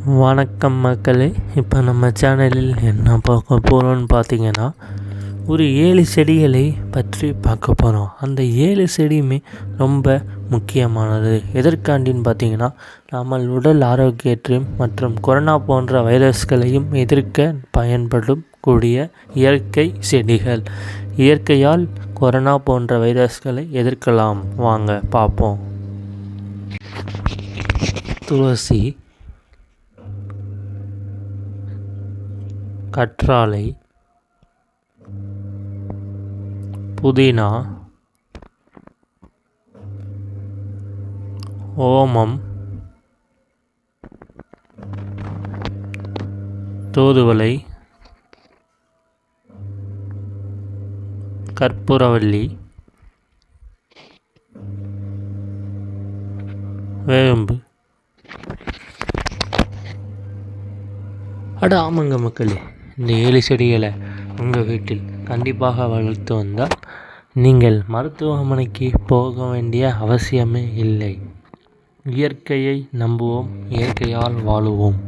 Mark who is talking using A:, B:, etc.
A: வணக்கம் மக்களே. இப்போ நம்ம சேனலில் என்ன பார்க்க போகிறோம்னு பார்த்தீங்கன்னா, ஒரு 7 செடிகளை பற்றி பார்க்க போகிறோம். அந்த 7 செடியுமே ரொம்ப முக்கியமானது. எதற்காண்டின்னு பார்த்தீங்கன்னா, நம்ம உடல் ஆரோக்கியத்தையும் மற்றும் கொரோனா போன்ற வைரஸ்களையும் எதிர்க்க பயன்படும் கூடிய இயற்கை செடிகள். இயற்கையால் கொரோனா போன்ற வைரஸ்களை எதிர்க்கலாம். வாங்க பார்ப்போம். துளசி, கற்றாழை, புதினா, ஓமம், தூதுவளை, கற்பூரவள்ளி, வேம்பு. ஆமாங்க மக்களே, இந்த 7 செடிகளை உங்கள் வீட்டில் கண்டிப்பாக வளர்த்து வந்தால் நீங்கள் மருத்துவமனைக்கு போக வேண்டிய அவசியமே இல்லை. இயற்கையை நம்புவோம், இயற்கையால் வாழுவோம்.